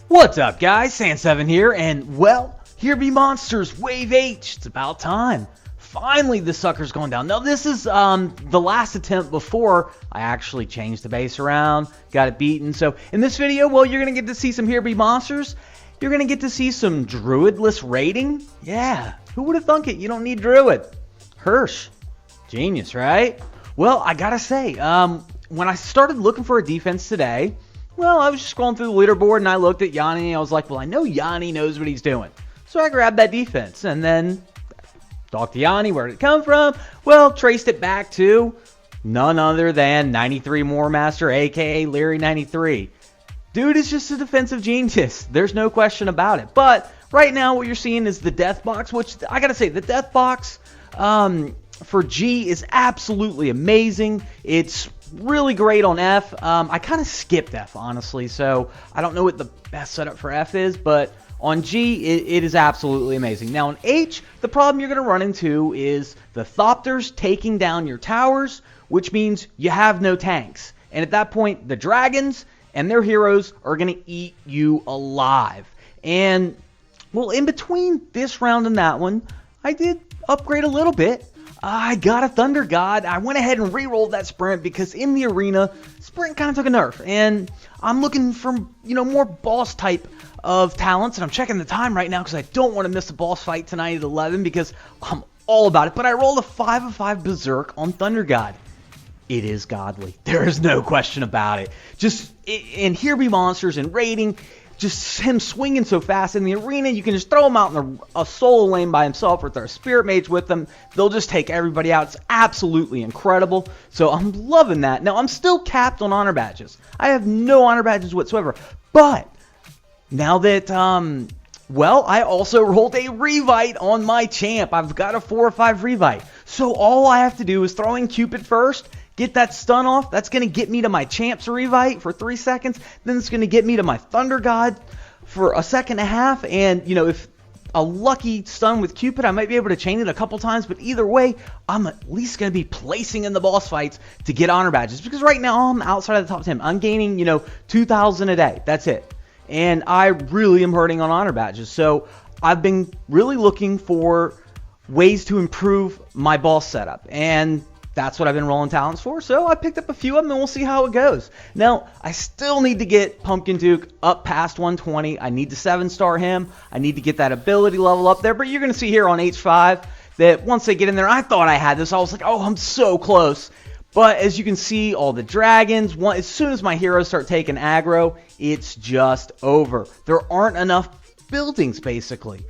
What's up, guys? Sand7 here, and well, here be monsters, Wave H. It's about time. Finally, the sucker's going down. Now, this is the last attempt before I actually changed the base around, got it beaten. So, in this video, well, you're going to get to see some Here Be Monsters. You're going to get to see some Druid-less raiding. Yeah, who would have thunk it? You don't need Druid. Hirsch. Genius, right? Well, I gotta say, when I started looking for a defense today, well, I was just scrolling through the leaderboard and I looked at Yanni and I was like, well, I know Yanni knows what he's doing. So I grabbed that defense and then talked to Yanni. Where did it come from? Well, traced it back to none other than 93 More Master, aka Leary 93. Dude is just a defensive genius. There's no question about it. But right now what you're seeing is the death box, which I gotta say, the death box for G is absolutely amazing. It's really great on F. I kind of skipped F, honestly, so I don't know what the best setup for F is, but on G, it is absolutely amazing. Now, on H, the problem you're going to run into is the Thopters taking down your towers, which means you have no tanks. And at that point, the dragons and their heroes are going to eat you alive. And, well, in between this round and that one, I did upgrade a little bit. I got a Thunder God. I went ahead and re-rolled that sprint because in the arena, sprint kind of took a nerf. And I'm looking for, more boss type of talents. And I'm checking the time right now because I don't want to miss a boss fight tonight at 11 because I'm all about it. But I rolled a 5 of 5 Berserk on Thunder God. It is godly. There is no question about it. And Here Be Monsters and raiding. Just him swinging so fast in the arena, you can just throw him out in a solo lane by himself or throw a Spirit Mage with them. They'll just take everybody out. It's absolutely incredible. So I'm loving that. Now, I'm still capped on honor badges. I have no honor badges whatsoever. But now that, I also rolled a Revite on my champ. I've got a 4 or 5 Revite. So all I have to do is throw in Cupid first, get that stun off. That's going to get me to my Champ's Revite for 3 seconds. Then it's going to get me to my Thunder God for a second and a half. And, if a lucky stun with Cupid, I might be able to chain it a couple times. But either way, I'm at least going to be placing in the boss fights to get honor badges. Because right now, I'm outside of the top 10. I'm gaining, 2,000 a day. That's it. And I really am hurting on honor badges. So I've been really looking for ways to improve my boss setup. And that's what I've been rolling talents for, so I picked up a few of them, and we'll see how it goes. Now, I still need to get Pumpkin Duke up past 120. I need to 7-star him. I need to get that ability level up there, but you're going to see here on H5 that once they get in there, I thought I had this. I was like, oh, I'm so close. But as you can see, all the dragons, as soon as my heroes start taking aggro, it's just over. There aren't enough buildings, basically.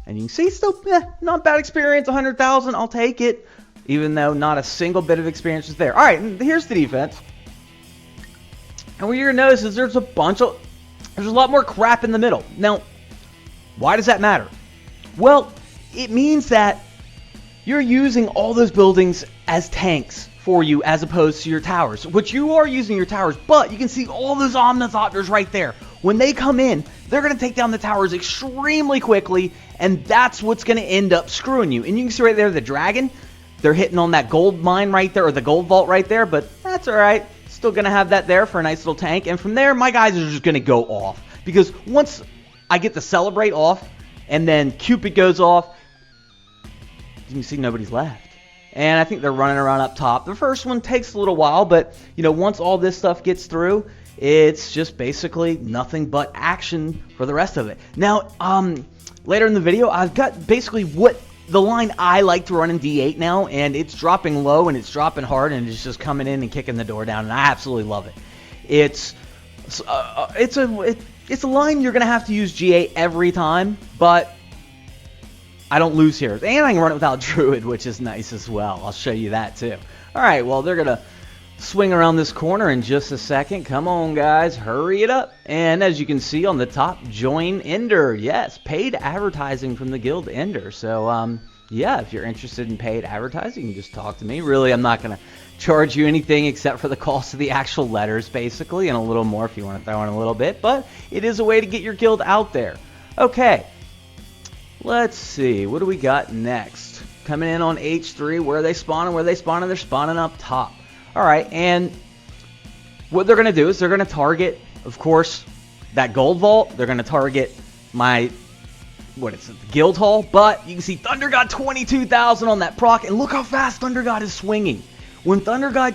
And you can see, still, not bad experience, 100,000, I'll take it. Even though not a single bit of experience is there. Alright, here's the defense. And what you're going to notice is there's a lot more crap in the middle. Now, why does that matter? Well, it means that you're using all those buildings as tanks for you as opposed to your towers. Which you are using your towers, but you can see all those Omnithopters right there. When they come in, they're going to take down the towers extremely quickly, and that's what's going to end up screwing you. And you can see right there the dragon. They're hitting on that gold mine right there, or the gold vault right there, but that's alright. Still going to have that there for a nice little tank. And from there, my guys are just going to go off. Because once I get the Celebrate off, and then Cupid goes off, you can see nobody's left. And I think they're running around up top. The first one takes a little while, but, once all this stuff gets through, it's just basically nothing but action for the rest of it. Now, later in the video, I've got basically what the line I like to run in D8 now, and it's dropping low and it's dropping hard and it's just coming in and kicking the door down, and I absolutely love it. It's a line you're gonna have to use G8 every time, but I don't lose here, and I can run it without Druid, which is nice as well. I'll show you that too. All right, well, they're gonna swing around this corner in just a second. Come on, guys, hurry it up. And as you can see on the top, join Ender. Yes, paid advertising from the guild Ender. So, yeah, if you're interested in paid advertising, you can just talk to me. Really, I'm not going to charge you anything except for the cost of the actual letters, basically, and a little more if you want to throw in a little bit. But it is a way to get your guild out there. Okay, let's see. What do we got next? Coming in on H3, where are they spawning? Where are they spawning? They're spawning up top. Alright, and what they're going to do is they're going to target, of course, that gold vault, they're going to target my, what is it, the guild hall. But you can see Thunder God 22,000 on that proc, and look how fast Thunder God is swinging. When Thunder God,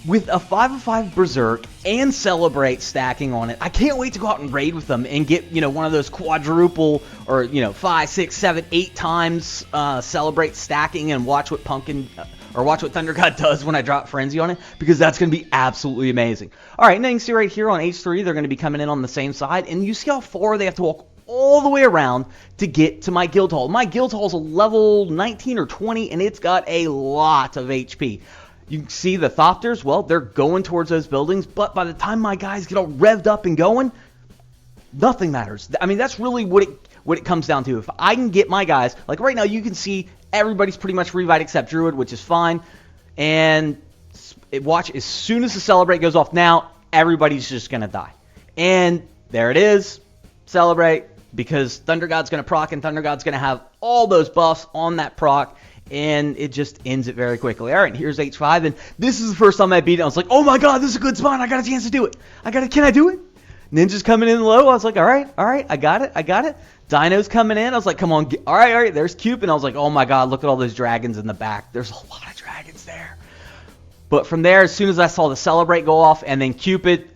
with a 5/5 Berserk and Celebrate stacking on it, I can't wait to go out and raid with them and get, one of those quadruple or, 5, 6, 7, 8 times Celebrate stacking and watch what watch what Thunder God does when I drop Frenzy on it, because that's going to be absolutely amazing. All right, now you can see right here on H3, they're going to be coming in on the same side, and you see how far they have to walk all the way around to get to my guild hall. My guild hall is a level 19 or 20, and it's got a lot of HP. You can see the Thopters, well, they're going towards those buildings, but by the time my guys get all revved up and going, nothing matters. I mean, that's really what it comes down to. If I can get my guys, like right now, you can see everybody's pretty much revived except Druid, which is fine. And watch, as soon as the Celebrate goes off now, everybody's just going to die. And there it is, Celebrate, because Thunder God's going to proc, and Thunder God's going to have all those buffs on that proc, and it just ends it very quickly. All right, here's H5, and this is the first time I beat it. I was like, oh my god, this is a good spawn. I got a chance to do it. Can I do it? Ninja's coming in low. I was like, all right, I got it. Dino's coming in. I was like, come on. All right, there's Cupid. I was like, oh my god, look at all those dragons in the back. There's a lot of dragons there. But from there, as soon as I saw the Celebrate go off, and then Cupid,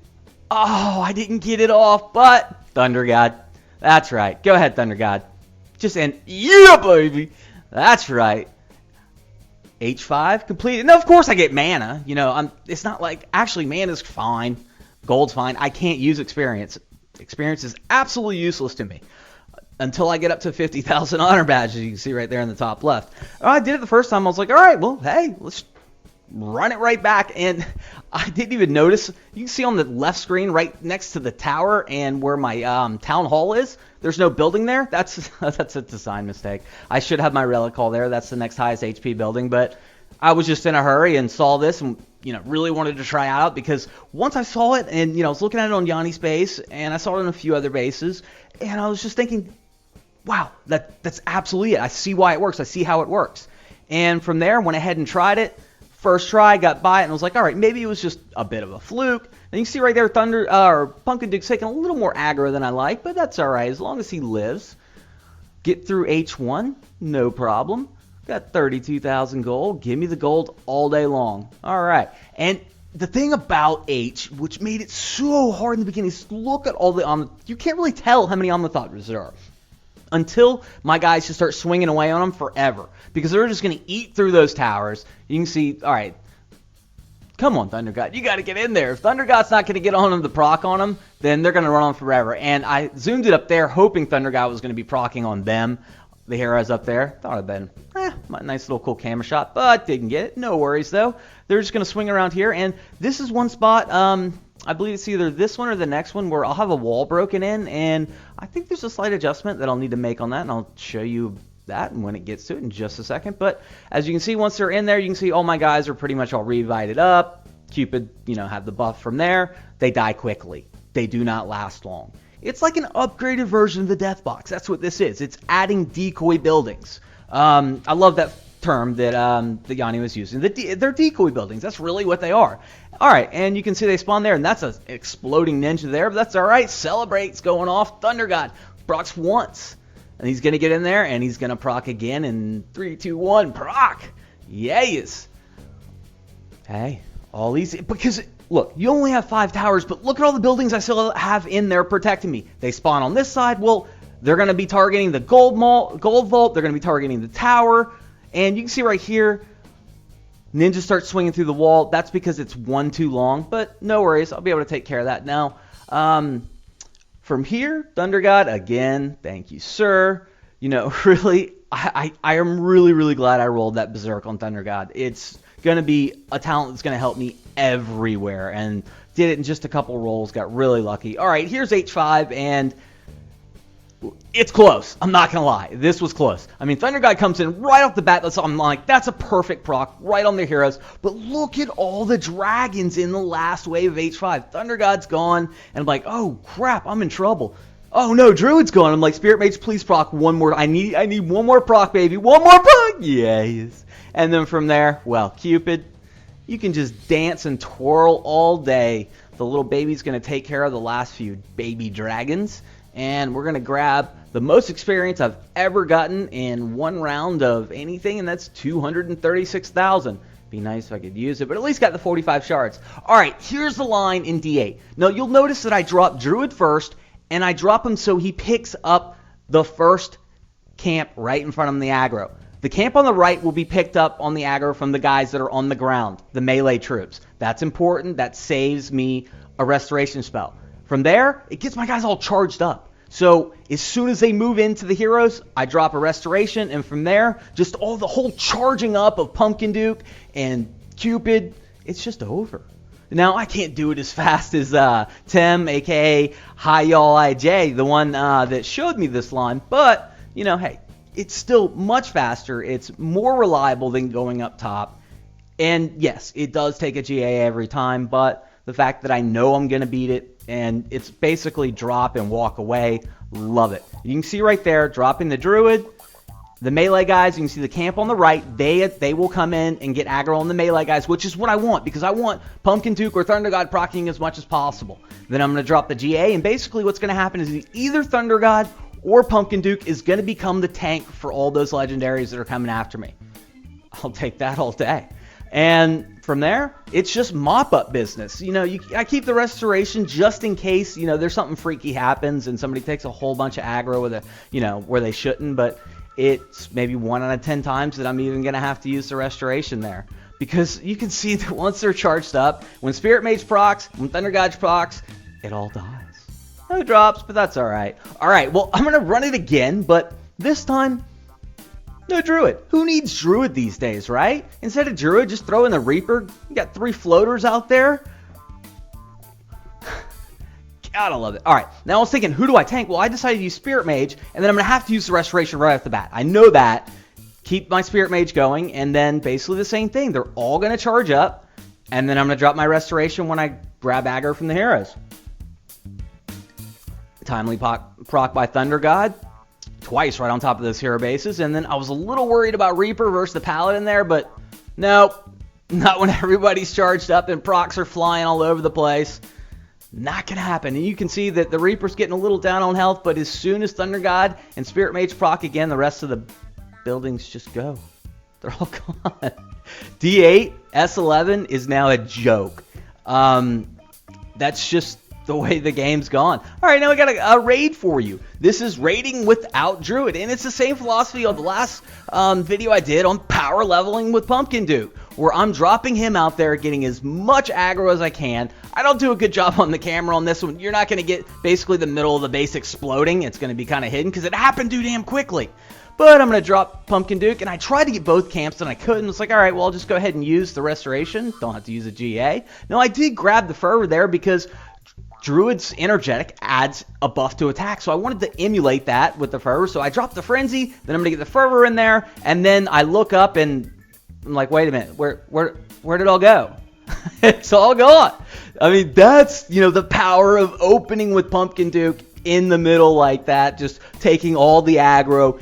oh, I didn't get it off, but Thunder God. That's right. Go ahead, Thunder God. Just end. Yeah, baby. That's right. H5 completed. Now, of course, I get mana. It's not like, actually, mana's fine. Gold's fine. I can't use experience. Experience is absolutely useless to me until I get up to 50,000 honor badges. You can see right there in the top left. I did it the first time. I was like, all right, well, hey, let's run it right back. And I didn't even notice. You can see on the left screen right next to the tower and where my town hall is, there's no building there. That's a design mistake. I should have my relic hall there. That's the next highest HP building. But I was just in a hurry and saw this and really wanted to try out, because once I saw it and I was looking at it on Yanni's base, and I saw it in a few other bases, and I was just thinking, wow, that's absolutely it. I see why it works. I see how it works. And from there, went ahead and tried it. First try, got by it, and I was like, all right, maybe it was just a bit of a fluke. And you can see right there, Pumpkin Duke's taking a little more aggro than I like, but that's all right, as long as he lives. Get through H1, no problem. Got 32,000 gold. Give me the gold all day long. All right. And the thing about H, which made it so hard in the beginning, is look at all the you can't really tell how many Omnithopters there are until my guys just start swinging away on them forever, because they're just going to eat through those towers. You can see, all right, come on, Thunder God, you got to get in there. If Thunder God's not going to get on them, the proc on them, then they're going to run on forever. And I zoomed it up there, hoping Thunder God was going to be procking on them, the heroes up there. Thought it'd been a nice little cool camera shot, but didn't get it. No worries though. They're just going to swing around here, and this is one spot. I believe it's either this one or the next one where I'll have a wall broken in, and I think there's a slight adjustment that I'll need to make on that, and I'll show you that when it gets to it in just a second. But as you can see, once they're in there, you can see all my guys are pretty much all revited up. Cupid, have the buff from there. They die quickly. They do not last long. It's like an upgraded version of the Death Box. That's what this is. It's adding decoy buildings. I love that term that Yanni was using. They're decoy buildings. That's really what they are. All right, and you can see they spawn there, and that's an exploding ninja there, but that's all right. Celebrate's going off. Thunder God procs once, and he's going to get in there, and he's going to proc again in 3, 2, 1. Proc! Yes! Hey, all easy. Because, look, you only have 5 towers, but look at all the buildings I still have in there protecting me. They spawn on this side. Well, they're going to be targeting the gold vault. They're going to be targeting the tower. And you can see right here, Ninja starts swinging through the wall. That's because it's one too long, but no worries. I'll be able to take care of that now. From here, Thunder God, again, thank you, sir. Really, I am really, really glad I rolled that Berserk on Thunder God. It's going to be a talent that's going to help me everywhere, and did it in just a couple rolls. Got really lucky. All right, here's H5, and it's close. I'm not going to lie. This was close. I mean, Thunder God comes in right off the bat. I'm like, that's a perfect proc right on their heroes. But look at all the dragons in the last wave of H5. Thunder God's gone. And I'm like, oh, crap, I'm in trouble. Oh, no, Druid's gone. I'm like, Spirit Mage, please proc one more. I need one more proc, baby. One more proc. Yes. And then from there, well, Cupid, you can just dance and twirl all day. The little baby's going to take care of the last few baby dragons. And we're going to grab the most experience I've ever gotten in one round of anything, and that's 236,000. Be nice if I could use it, but at least got the 45 shards. All right, here's the line in D8. Now, you'll notice that I drop Druid first, and I drop him so he picks up the first camp right in front of the aggro. The camp on the right will be picked up on the aggro from the guys that are on the ground, the melee troops. That's important. That saves me a restoration spell. From there, it gets my guys all charged up. So as soon as they move into the heroes, I drop a restoration, and from there, just all the whole charging up of Pumpkin Duke and Cupid, it's just over. Now, I can't do it as fast as Tim, a.k.a. Hi Y'all IJ, the one that showed me this line, but, you know, hey, it's still much faster. It's more reliable than going up top. And yes, it does take a GA every time, but the fact that I know I'm going to beat it, and it's basically drop and walk away, love it. You can see right there, dropping the Druid, the melee guys, you can see the camp on the right, they will come in and get aggro on the melee guys, which is what I want, because I want Pumpkin Duke or Thunder God proccing as much as possible. Then I'm going to drop the GA, and basically what's going to happen is either Thunder God or Pumpkin Duke is going to become the tank for all those legendaries that are coming after me. I'll take that all day. And from there, it's just mop-up business. You know, I keep the restoration just in case, you know, there's something freaky happens and somebody takes a whole bunch of aggro with a, you know, where they shouldn't. But it's maybe 1 out of 10 times that I'm even going to have to use the restoration there. Because you can see that once they're charged up, when Spirit Mage procs, when Thunder God procs, it all dies. No drops, but that's all right. All right, well, I'm going to run it again, but this time, no Druid. Who needs Druid these days, right? Instead of Druid, just throw in the Reaper. You got 3 floaters out there. Gotta love it. All right, now I was thinking, who do I tank? Well, I decided to use Spirit Mage, and then I'm going to have to use the Restoration right off the bat. I know that. Keep my Spirit Mage going, and then basically the same thing. They're all going to charge up, and then I'm going to drop my Restoration when I grab aggro from the heroes. Timely proc by Thunder God. Twice right on top of those hero bases. And then I was a little worried about Reaper versus the Paladin there, but nope. Not when everybody's charged up and procs are flying all over the place. Not going to happen. And you can see that the Reaper's getting a little down on health, but as soon as Thunder God and Spirit Mage proc again, the rest of the buildings just go. They're all gone. D8, S11 is now a joke. That's just the way the game's gone. All right, now we got a raid for you. This is raiding without Druid, and it's the same philosophy of the last video I did on power leveling with Pumpkin Duke, where I'm dropping him out there, getting as much aggro as I can. I don't do a good job on the camera on this one. You're not going to get basically the middle of the base exploding. It's going to be kind of hidden because it happened too damn quickly. But I'm going to drop Pumpkin Duke, and I tried to get both camps, and I couldn't. It's like, all right, well, I'll just go ahead and use the Restoration. Don't have to use a GA. Now, I did grab the Fervor there because Druid's Energetic adds a buff to attack, so I wanted to emulate that with the Fervor. So I dropped the Frenzy, then I'm going to get the Fervor in there, and then I look up, and I'm like, wait a minute, where did it all go? It's all gone. I mean, that's, you know, the power of opening with Pumpkin Duke in the middle like that, just taking all the aggro.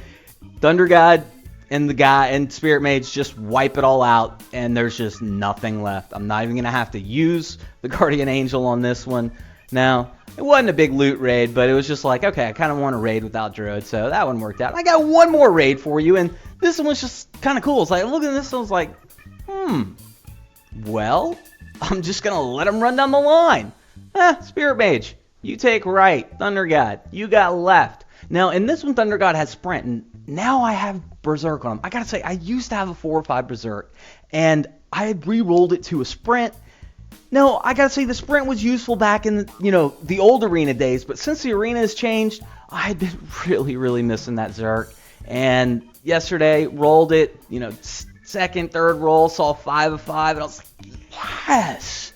Thunder God and the guy and Spirit Mage just wipe it all out, and there's just nothing left. I'm not even going to have to use the Guardian Angel on this one. Now, it wasn't a big loot raid, but it was just like, okay, I kind of want to raid without Druid, so that one worked out. I got one more raid for you, and this one was just kind of cool. It's like, looking at this one, I was like, well, I'm just going to let him run down the line. Spirit Mage, you take right. Thunder God, you got left. Now, in this one, Thunder God has Sprint, and now I have Berserk on him. I got to say, I used to have a 4 or 5 Berserk, and I had re-rolled it to a Sprint. No, I gotta say the Sprint was useful back in, you know, the old Arena days, but since the Arena has changed, I had been really missing that Zerk. And yesterday, rolled it, you know, second, third roll, saw 5 of 5, and I was like, yes!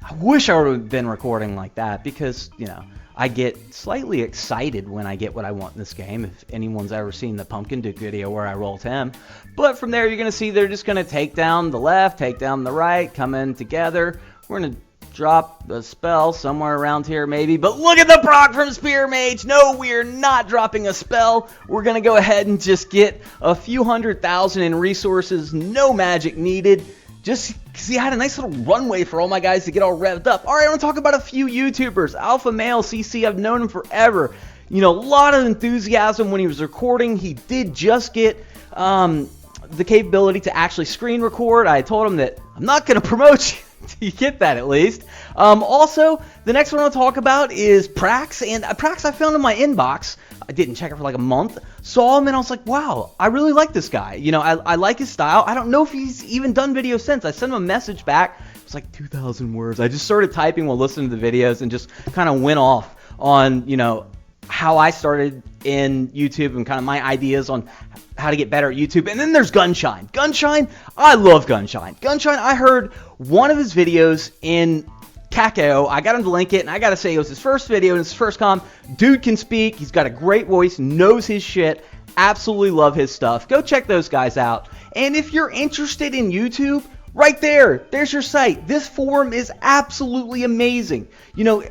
I wish I would have been recording like that, because, you know, I get slightly excited when I get what I want in this game, if anyone's ever seen the Pumpkin Duke video where I rolled him. But from there, you're going to see they're just going to take down the left, take down the right, come in together. We're going to drop the spell somewhere around here maybe. But look at the proc from Spirit Mage. No, we're not dropping a spell. We're going to go ahead and just get a few 100,000 in resources. No magic needed. just because he had a nice little runway for all my guys to get all revved up. All right, I want to talk about a few YouTubers. Alpha Male CC, I've known him forever. You know, a lot of enthusiasm when he was recording. He did just get the capability to actually screen record. I told him that I'm not going to promote you till you get that at least. Also, the next one I'll talk about is Prax. And Prax I found in my inbox. I didn't check it for like a month. Saw him and I was like, wow, I really like this guy. You know, I like his style. I don't know if he's even done videos since. I sent him a message back. It's like 2,000 words. I just started typing while listening to the videos and just kind of went off on, you know, how I started in YouTube and kind of my ideas on how to get better at YouTube. And then there's Gunshine. Gunshine, I love Gunshine. Gunshine, I heard one of his videos in Kakao. I got him to link it, and I gotta say, it was his first video and his first com. Dude can speak. He's got a great voice, knows his shit. Absolutely love his stuff. Go check those guys out. And if you're interested in YouTube, right there's your site. This forum is absolutely amazing. You know,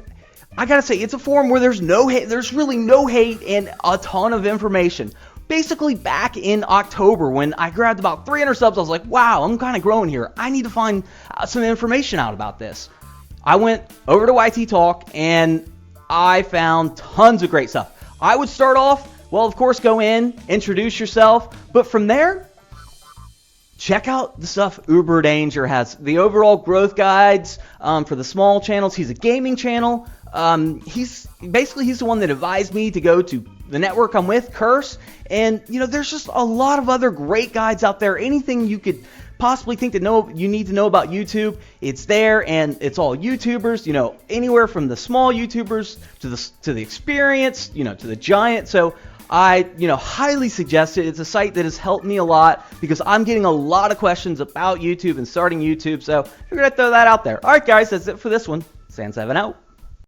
I gotta say, it's a forum where there's no hate, there's really no hate and a ton of information. Basically, back in October, when I grabbed about 300 subs, I was like, wow, I'm kind of growing here. I need to find some information out about this. I went over to YT Talk, and I found tons of great stuff. I would start off, well, of course, go in, introduce yourself, but from there, check out the stuff Uber Danger has. The overall growth guides for the small channels. He's a gaming channel. He's the one that advised me to go to the network I'm with, Curse. And, you know, there's just a lot of other great guides out there. Anything you could possibly think to know, you need to know about YouTube, it's there, and it's all YouTubers, you know, anywhere from the small YouTubers to the experienced, you know, to the giant. So I, you know, highly suggest it. It's a site that has helped me a lot because I'm getting a lot of questions about YouTube and starting YouTube. So I figured I'd throw that out there. All right, guys, that's it for this one. San7 out.